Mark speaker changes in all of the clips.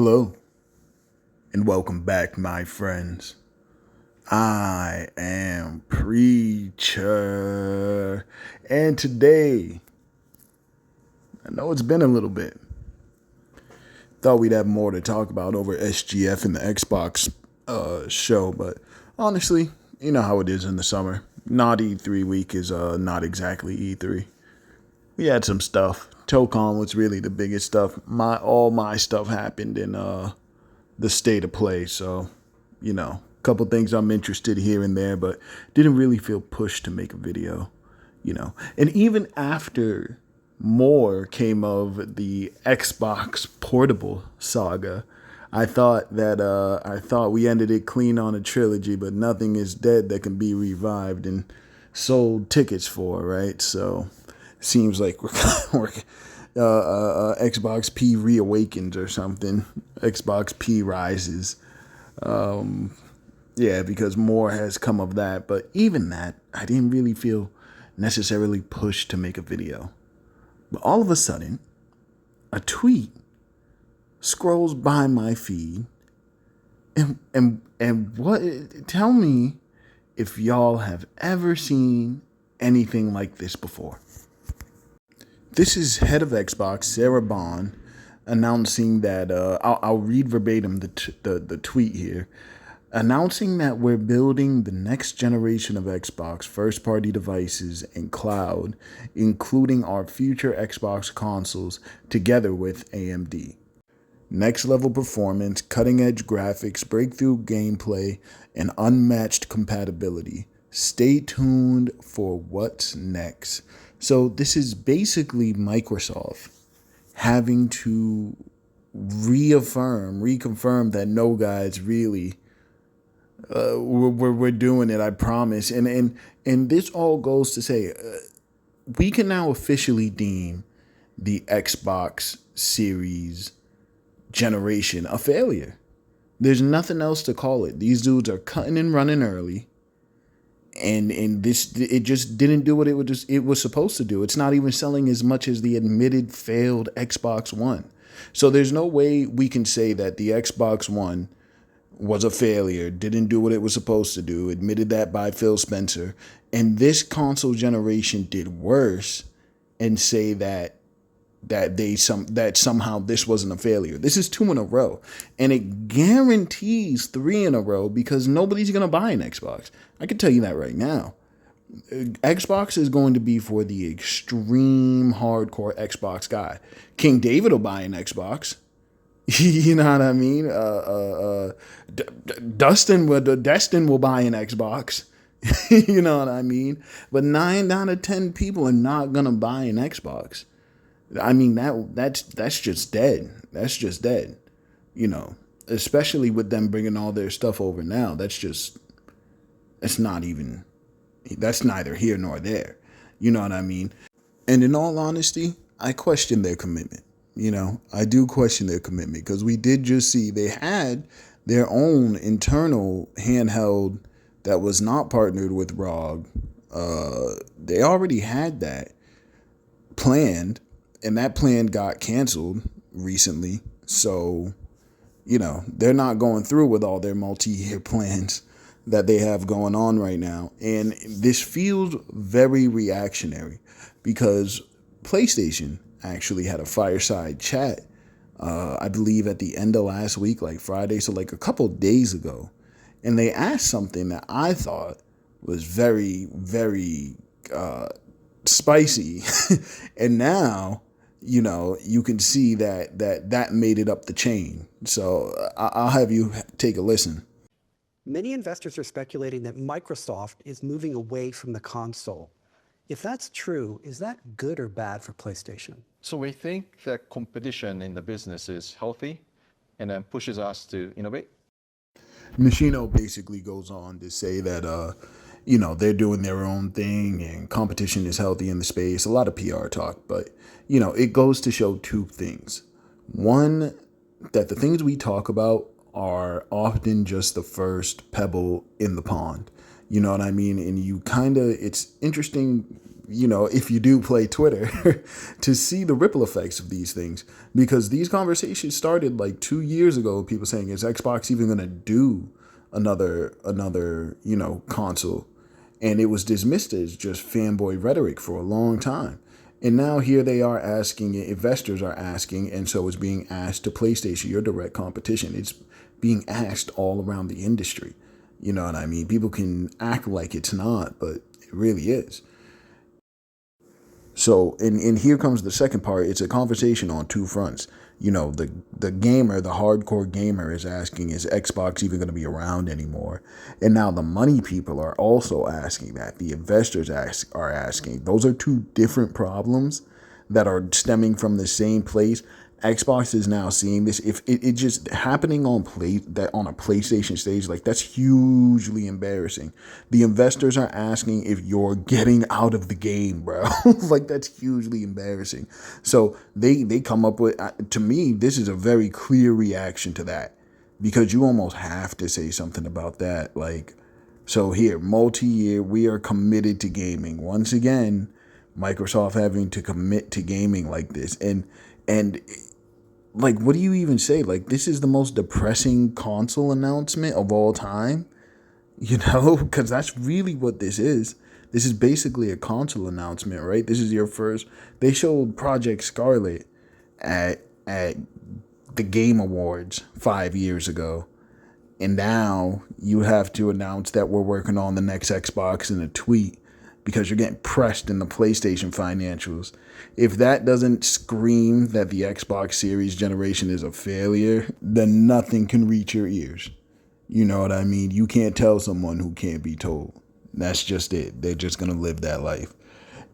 Speaker 1: Hello, and welcome back, my friends. I am Preacher, and today, I know it's been a little bit. Thought we'd have more to talk about over SGF and the Xbox show, but honestly, you know how it is in the summer. Not E3 week is not exactly E3. We had some stuff. Tocon was really the biggest stuff. All my stuff happened in the state of play. So, a couple things I'm interested here and there, but didn't really feel pushed to make a video. And even after more came of the Xbox portable saga, I thought we ended it clean on a trilogy, but nothing is dead that can be revived and sold tickets for, right? So seems like we're Xbox P reawakens or something. Xbox P rises. Yeah, because more has come of that. But even that, I didn't really feel necessarily pushed to make a video. But all of a sudden, a tweet scrolls by my feed, and what? Tell me if y'all have ever seen anything like this before. This is head of Xbox, Sarah Bond, announcing that I'll read verbatim the tweet here, announcing that we're building the next generation of Xbox first-party devices and cloud, including our future Xbox consoles, together with AMD. Next level performance, cutting edge graphics, breakthrough gameplay, and unmatched compatibility. Stay tuned for what's next. So this is basically Microsoft having to reconfirm that no, guys, really, we're doing it. I promise. And this all goes to say, we can now officially deem the Xbox Series generation a failure. There's nothing else to call it. These dudes are cutting and running early. And it just didn't do what it was supposed to do. It's not even selling as much as the admitted failed Xbox One. So there's no way we can say that the Xbox One was a failure, didn't do what it was supposed to do, admitted that by Phil Spencer, and this console generation did worse, and say that somehow this wasn't a failure. This is 2 in a row, and it guarantees 3 in a row because nobody's gonna buy an Xbox. I can tell you that right now. Xbox is going to be for the extreme hardcore Xbox guy. King David will buy an Xbox. You know what I mean? Destin will buy an Xbox. You know what I mean? But 9 out of 10 people are not gonna buy an Xbox. I mean, that's just dead. That's just dead. Especially with them bringing all their stuff over now. That's neither here nor there. You know what I mean? And in all honesty, I question their commitment. I do question their commitment because we did just see they had their own internal handheld that was not partnered with ROG. They already had that planned, and that plan got canceled recently. So, they're not going through with all their multi-year plans that they have going on right now. And this feels very reactionary because PlayStation actually had a fireside chat, I believe at the end of last week, like Friday, so like a couple days ago. And they asked something that I thought was very, very spicy. And now, you can see that made it up the chain. So I'll have you take a listen.
Speaker 2: Many investors are speculating that Microsoft is moving away from the console. If that's true, is that good or bad for PlayStation?
Speaker 3: So we think that competition in the business is healthy and then pushes us to innovate.
Speaker 1: Machino basically goes on to say that, they're doing their own thing and competition is healthy in the space. A lot of PR talk, but, it goes to show 2 things. One, that the things we talk about are often just the first pebble in the pond. You know what I mean? And it's interesting if you do play Twitter, to see the ripple effects of these things. Because these conversations started like 2 years ago. People saying, is Xbox even going to do another console? And it was dismissed as just fanboy rhetoric for a long time. And now here they are asking, investors are asking, and so it's being asked to PlayStation, your direct competition. It's being asked all around the industry. You know what I mean? People can act like it's not, but it really is. So, and here comes the second part. It's a conversation on two fronts. The gamer, the hardcore gamer is asking, is Xbox even going to be around anymore? And now the money people are also asking that. The investors are asking. Those are two different problems that are stemming from the same place. Xbox is now seeing this. If it just happening on a PlayStation stage, like, that's hugely embarrassing. The investors are asking if you're getting out of the game, bro. Like, that's hugely embarrassing. So they come up with, to me, this is a very clear reaction to that, because you almost have to say something about that. Like, so here, multi-year, we are committed to gaming. Once again, Microsoft having to commit to gaming like this, and like, what do you even say? Like, this is the most depressing console announcement of all time, because that's really what this is. This is basically a console announcement, right? This is your first. They showed Project Scarlet at the Game Awards 5 years ago. And now you have to announce that we're working on the next Xbox in a tweet, because you're getting pressed in the PlayStation financials. If that doesn't scream that the Xbox Series generation is a failure, then nothing can reach your ears. You know what I mean? You can't tell someone who can't be told. That's just it. They're just going to live that life.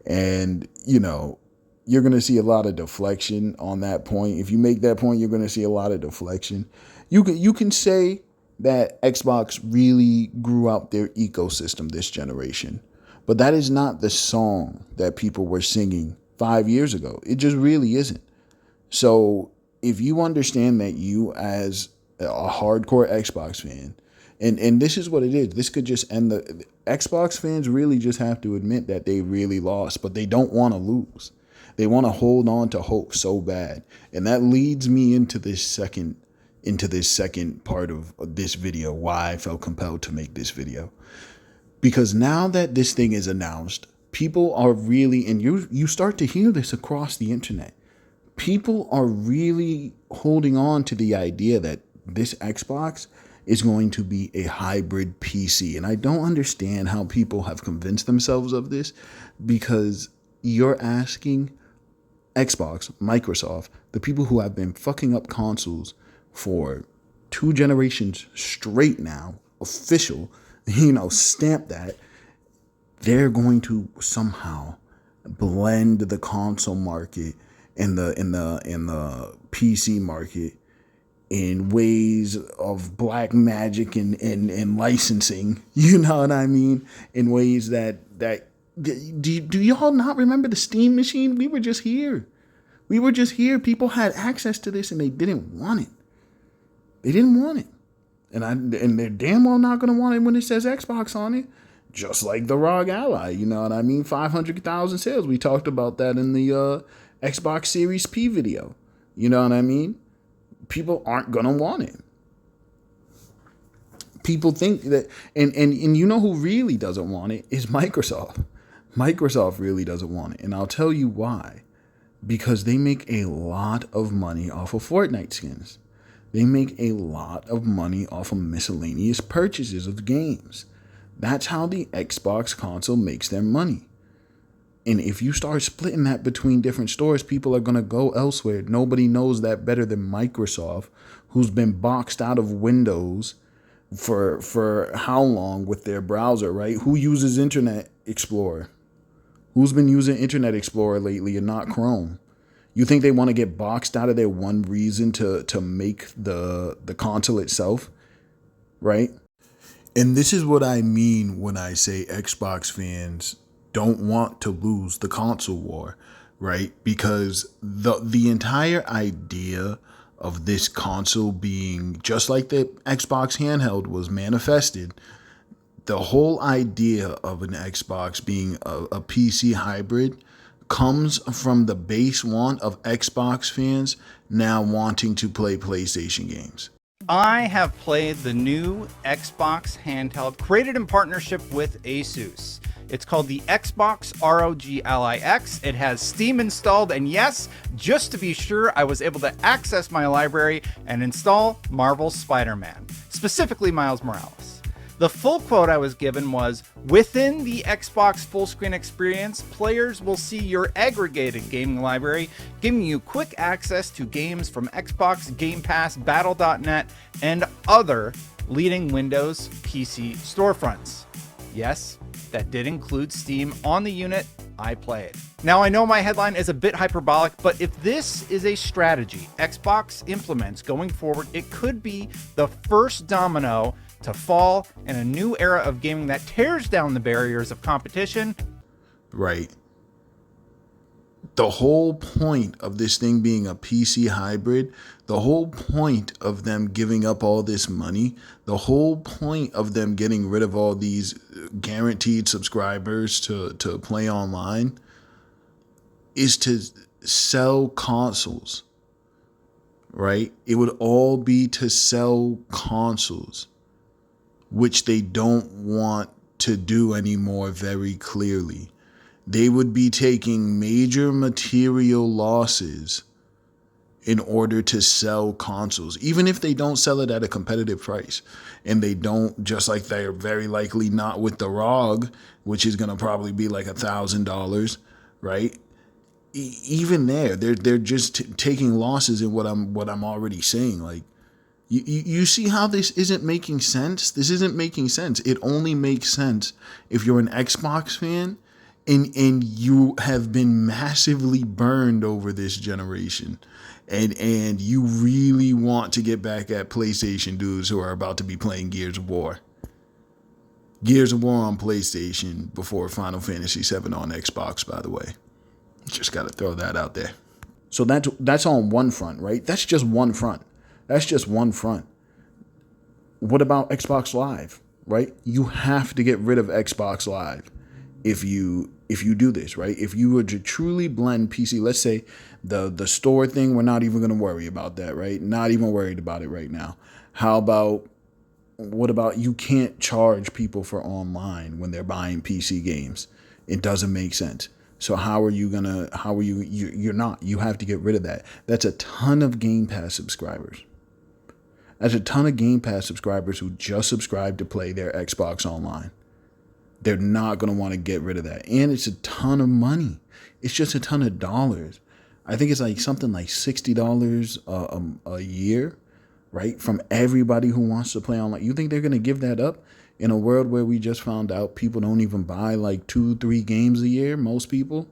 Speaker 1: And, you're going to see a lot of deflection on that point. If you make that point, you're going to see a lot of deflection. You can say that Xbox really grew out their ecosystem this generation. But that is not the song that people were singing 5 years ago. It just really isn't. So if you understand that, you as a hardcore Xbox fan, and this is what it is, this could just end the Xbox fans really just have to admit that they really lost, but they don't want to lose. They want to hold on to hope so bad. And that leads me into this second part of this video, why I felt compelled to make this video. Because now that this thing is announced, people are really, and you start to hear this across the internet, people are really holding on to the idea that this Xbox is going to be a hybrid PC. And I don't understand how people have convinced themselves of this, because you're asking Xbox, Microsoft, the people who have been fucking up consoles for 2 generations straight now, official, stamp that, they're going to somehow blend the console market and the PC market in ways of black magic and licensing. You know what I mean? In ways that do y'all not remember the Steam machine? We were just here. People had access to this and they didn't want it. And they're damn well not going to want it when it says Xbox on it. Just like the ROG Ally, you know what I mean? 500,000 sales. We talked about that in the Xbox Series P video. You know what I mean? People aren't going to want it. People think that, and you know who really doesn't want it is Microsoft. Microsoft really doesn't want it. And I'll tell you why. Because they make a lot of money off of Fortnite skins. They make a lot of money off of miscellaneous purchases of games. That's how the Xbox console makes their money. And if you start splitting that between different stores, people are going to go elsewhere. Nobody knows that better than Microsoft, who's been boxed out of Windows for how long with their browser, right? Who uses Internet Explorer? Who's been using Internet Explorer lately and not Chrome? You think they want to get boxed out of their one reason to make the console itself, right? And this is what I mean when I say Xbox fans don't want to lose the console war, right? Because the entire idea of this console being just like the Xbox handheld was manifested, the whole idea of an Xbox being a PC hybrid comes from the base want of Xbox fans now wanting to play PlayStation games.
Speaker 4: I have played the new Xbox handheld created in partnership with Asus. It's called the Xbox ROG Ally X. It has Steam installed, and yes, just to be sure, I was able to access my library and install Marvel's Spider-Man, specifically Miles Morales. The full quote I was given was, within the Xbox full screen experience, players will see your aggregated gaming library, giving you quick access to games from Xbox, Game Pass, Battle.net, and other leading Windows PC storefronts. Yes, that did include Steam on the unit I played. Now, I know my headline is a bit hyperbolic, but if this is a strategy Xbox implements going forward, it could be the first domino to fall in a new era of gaming that tears down the barriers of competition.
Speaker 1: Right. The whole point of this thing being a PC hybrid, the whole point of them giving up all this money, the whole point of them getting rid of all these guaranteed subscribers to play online is to sell consoles, right? It would all be to sell consoles, which they don't want to do anymore very clearly. They would be taking major material losses in order to sell consoles, even if they don't sell it at a competitive price. And they don't, just like they're very likely not with the ROG, which is going to probably be like $1,000, right? Even there, they're just taking losses in what I'm already saying. Like, you see how this isn't making sense? This isn't making sense. It only makes sense if you're an Xbox fan and you have been massively burned over this generation. And you really want to get back at PlayStation dudes who are about to be playing Gears of War. Gears of War on PlayStation before Final Fantasy VII on Xbox, by the way. Just got to throw that out there. So that's on one front, right? That's just one front. That's just one front. What about Xbox Live, right? You have to get rid of Xbox Live if you do this, right? If you were to truly blend PC, let's say the store thing, we're not even going to worry about that, right? Not even worried about it right now. What about you can't charge people for online when they're buying PC games? It doesn't make sense. So you're not. You have to get rid of that. That's a ton of Game Pass subscribers. That's a ton of Game Pass subscribers who just subscribe to play their Xbox online. They're not going to want to get rid of that. And it's a ton of money. It's just a ton of dollars. I think it's like something like $60 a year, right? From everybody who wants to play online. You think they're going to give that up in a world where we just found out people don't even buy like 2-3 games a year? Most people?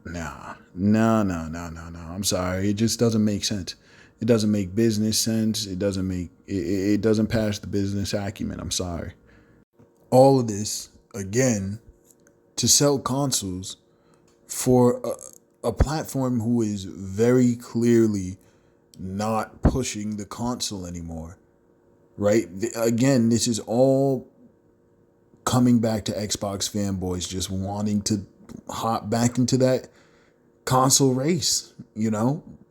Speaker 1: No. I'm sorry. It just doesn't make sense. It doesn't make business sense. It doesn't pass the business acumen. I'm sorry. All of this, again, to sell consoles for a platform who is very clearly not pushing the console anymore, right? Again, this is all coming back to Xbox fanboys just wanting to hop back into that console race,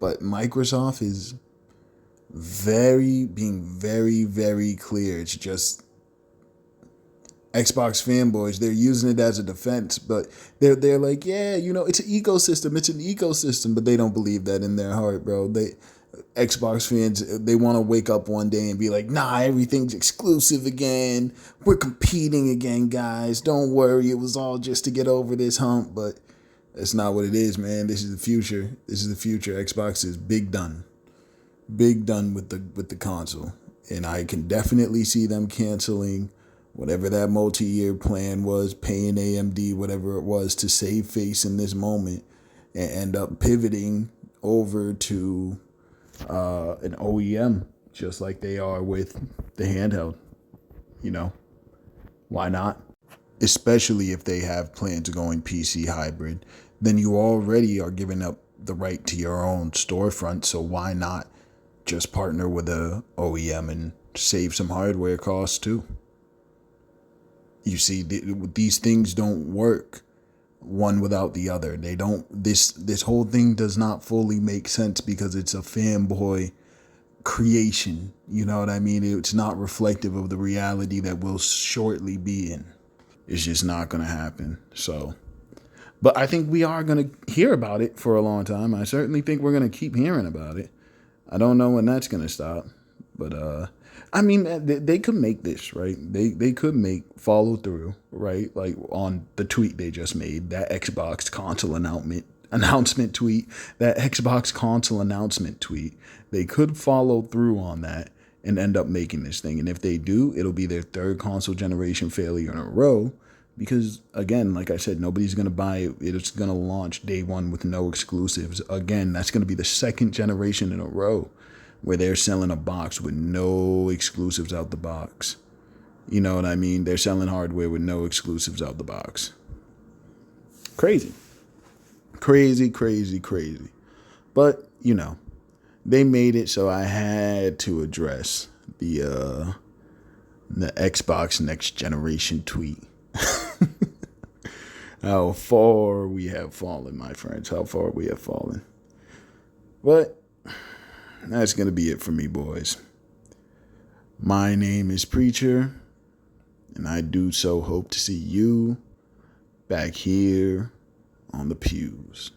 Speaker 1: But Microsoft is being very, very clear. It's just Xbox fanboys, they're using it as a defense, but they're like, yeah, it's an ecosystem, but they don't believe that in their heart, bro. Xbox fans, they want to wake up one day and be like, nah, everything's exclusive again. We're competing again, guys. Don't worry. It was all just to get over this hump, but that's not what it is, man. This is the future. Xbox is big done with the console. And I can definitely see them canceling whatever that multi-year plan was, paying AMD, whatever it was, to save face in this moment and end up pivoting over to an OEM, just like they are with the handheld. Why not? Especially if they have plans of going PC hybrid, then you already are giving up the right to your own storefront. So why not just partner with a OEM and save some hardware costs too? You see, these things don't work one without the other. They don't. This whole thing does not fully make sense because it's a fanboy creation. You know what I mean? It's not reflective of the reality that we'll shortly be in. It's just not going to happen. So, but I think we are going to hear about it for a long time. I certainly think we're going to keep hearing about it. I don't know when that's going to stop. But I mean, they could make this, right? They could make follow through, right? Like on the tweet they just made, that Xbox console announcement tweet, that Xbox console announcement tweet. They could follow through on that and end up making this thing. And if they do, it'll be their third console generation failure in a row. Because again, like I said, nobody's gonna buy it. It's gonna launch day one with no exclusives. Again, that's gonna be the second generation in a row where they're selling a box with no exclusives out the box. You know what I mean? They're selling hardware with no exclusives out the box. Crazy. Crazy, crazy, crazy. But, you know, they made it, so I had to address the Xbox next generation tweet. How far we have fallen, my friends. How far we have fallen. But that's going to be it for me, boys. My name is Preacher, and I do so hope to see you back here on the pews.